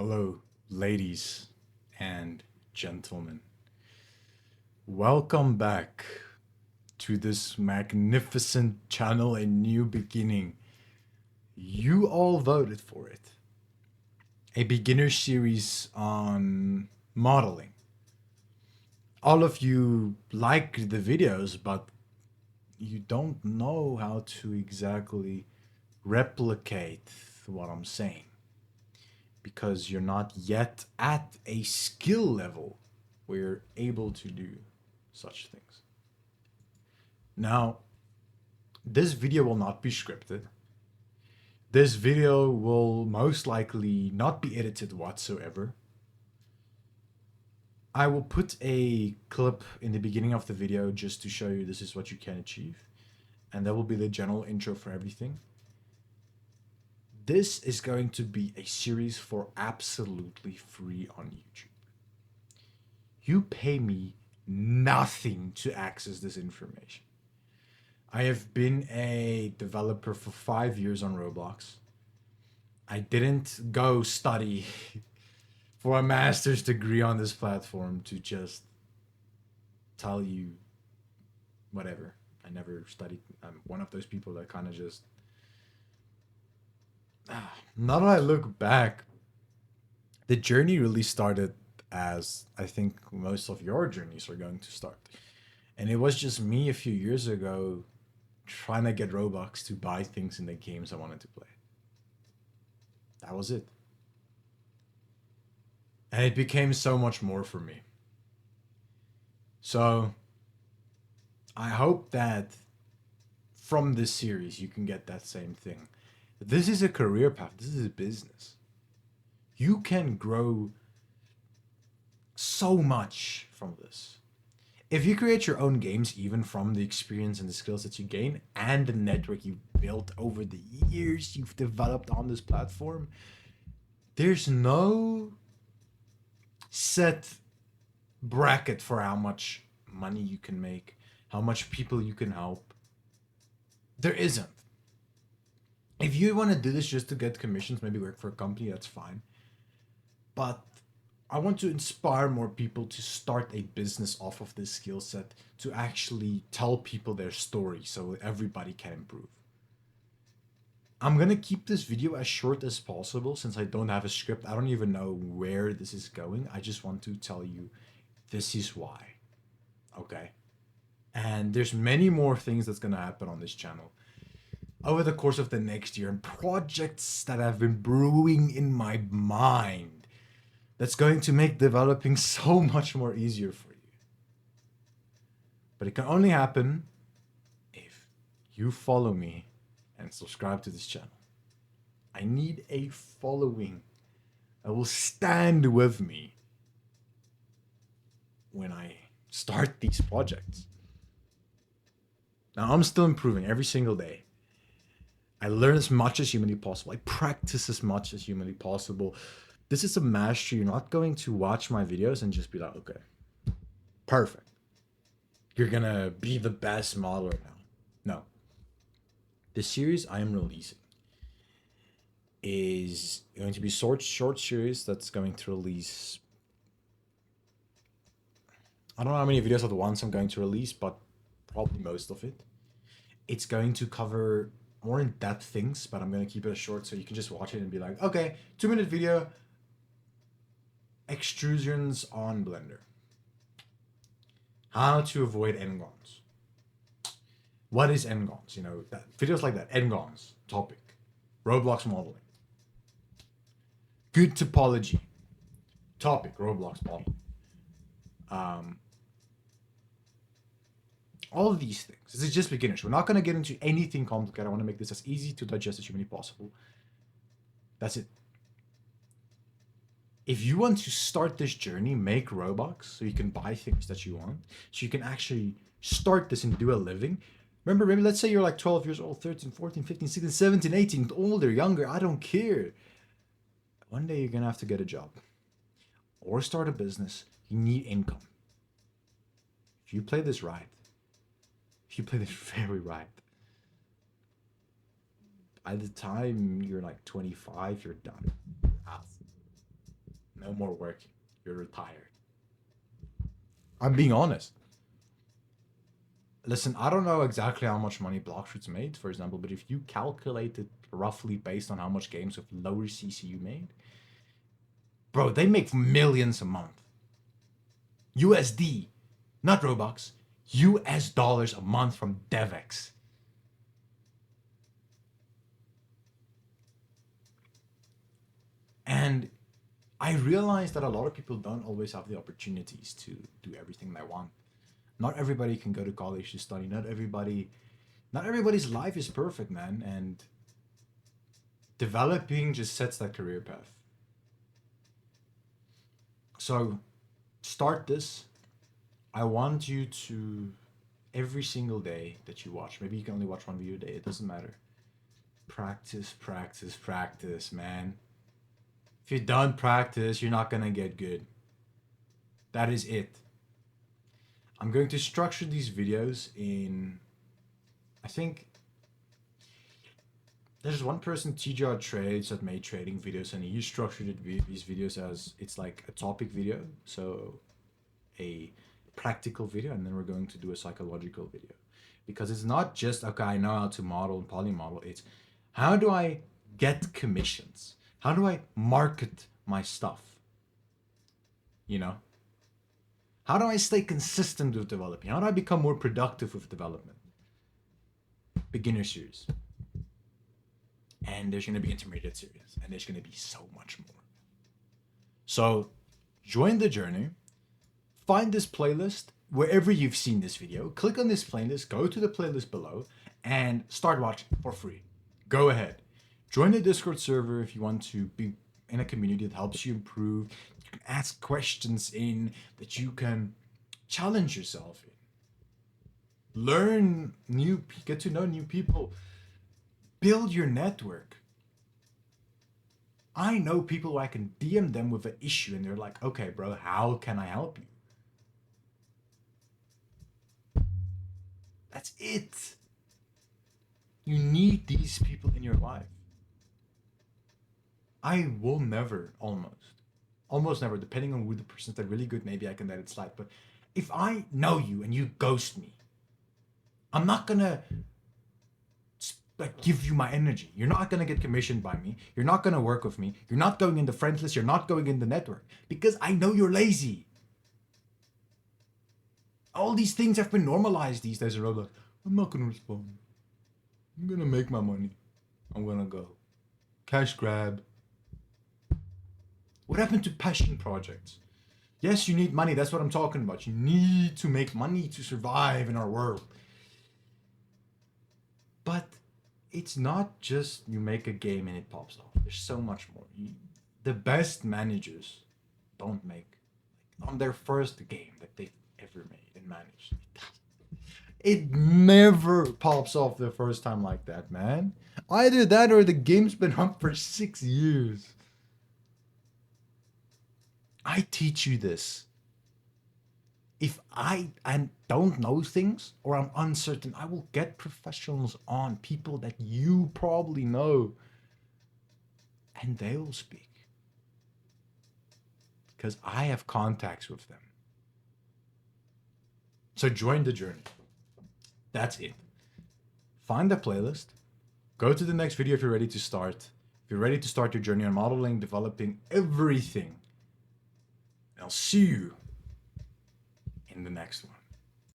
Hello, ladies and gentlemen. Welcome back to this magnificent channel, A New Beginning. You all voted for it. A beginner series on modeling. All of you like the videos, but you don't know how to exactly replicate what I'm saying because you're not yet at a skill level where you're able to do such things. Now, this video will not be scripted. This video will most likely not be edited whatsoever. I will put a clip in the beginning of the video just to show you this is what you can achieve. And that will be the general intro for everything. This is going to be a series for absolutely free on YouTube. You pay me nothing to access this information. I have been a developer for 5 years on Roblox. I didn't go study for a master's degree on this platform to just tell you whatever. I never studied. I'm one of those people that kind of just. Now that I look back, the journey really started as I think most of your journeys are going to start. And it was just me a few years ago trying to get Robux to buy things in the games I wanted to play. That was it. And it became so much more for me. So I hope that from this series you can get that same thing. This is a career path, this is a business. You can grow so much from this. If you create your own games, even from the experience and the skills that you gain and the network you've built over the years you've developed on this platform, there's no set bracket for how much money you can make, how much people you can help. There isn't. If you want to do this just to get commissions, maybe work for a company, that's fine. But I want to inspire more people to start a business off of this skill set to actually tell people their story so everybody can improve. I'm gonna keep this video as short as possible since I don't have a script. I don't even know where this is going. I just want to tell you this is why. Okay? And there's many more things that's gonna happen on this channel over the course of the next year and projects that have been brewing in my mind that's going to make developing so much more easier for you. But it can only happen if you follow me and subscribe to this channel. I need a following that will stand with me when I start these projects. Now, I'm still improving every single day. I learn as much as humanly possible. I practice as much as humanly possible. This is a mastery. You're not going to watch my videos and just be like, okay, perfect. You're gonna be the best modeler now. No. The series I am releasing is going to be short series that's going to release. I don't know how many videos at once I'm going to release, but probably most of it. It's going to cover more in-depth things, but I'm going to keep it short so you can just watch it and be like, okay, 2-minute video, extrusions on Blender. How to avoid n-gons. What is n-gons? You know, videos like that, n-gons, topic, Roblox modeling. Good topology, topic, Roblox modeling. All of these things. This is just beginners. We're not going to get into anything complicated. I want to make this as easy to digest as humanly possible. That's it. If you want to start this journey, make Robux so you can buy things that you want, so you can actually start this and do a living. Remember, maybe let's say you're like 12 years old, 13, 14, 15, 16, 17, 18, older, younger, I don't care. One day you're going to have to get a job or start a business. You need income. If you play this right, if you play this very right, by the time you're like 25, you're done. No more working. You're retired. I'm being honest. Listen, I don't know exactly how much money Blockstreet's made, for example, but if you calculate it roughly based on how much games with lower CCU made, bro, they make millions a month. USD, not Robux, US dollars a month from DevEx. And I realize that a lot of people don't always have the opportunities to do everything they want. Not everybody can go to college to study. Not everybody's life is perfect, man. And developing just sets that career path. So start this. I want you to every single day that you watch. Maybe you can only watch one video a day. It doesn't matter. Practice, practice, practice, man. If you don't practice, you're not gonna get good. That is it. I'm going to structure these videos in, I think, there's one person, TGR Trades, that made trading videos, and he structured these videos as it's like a topic video, so a practical video, and then we're going to do a psychological video. Because it's not just, okay, I know how to model and polymodel, it's how do I get commissions? How do I market my stuff? You know? How do I stay consistent with developing? How do I become more productive with development? Beginner series. And there's going to be intermediate series. And there's going to be so much more. So join the journey. Find this playlist wherever you've seen this video. Click on this playlist. Go to the playlist below. And start watching for free. Go ahead. Join the Discord server if you want to be in a community that helps you improve. You can ask questions in that you can challenge yourself in. Learn new, get to know new people. Build your network. I know people who I can DM them with an issue and they're like, okay, bro, how can I help you? That's it. You need these people in your life. I will never, almost never, depending on who the person's that really good, maybe I can let it slide. But if I know you and you ghost me, I'm not gonna like give you my energy. You're not gonna get commissioned by me. You're not gonna work with me. You're not going in the friend list. You're not going in the network because I know you're lazy. All these things have been normalized these days. Roblox. I'm not gonna respond. I'm gonna make my money. I'm gonna go. Cash grab. What happened to passion projects? Yes, you need money. That's what I'm talking about. You need to make money to survive in our world. But it's not just you make a game and it pops off. There's so much more. The best managers don't make on their first game that they've ever made and managed. It never pops off the first time like that, man. Either that or the game's been up for 6 years. I teach you this. If I don't know things or I'm uncertain, I will get professionals on, people that you probably know, and they will speak. Because I have contacts with them. So join the journey. That's it. Find the playlist. Go to the next video if you're ready to start. If you're ready to start your journey on modeling, developing, everything. I'll see you in the next one.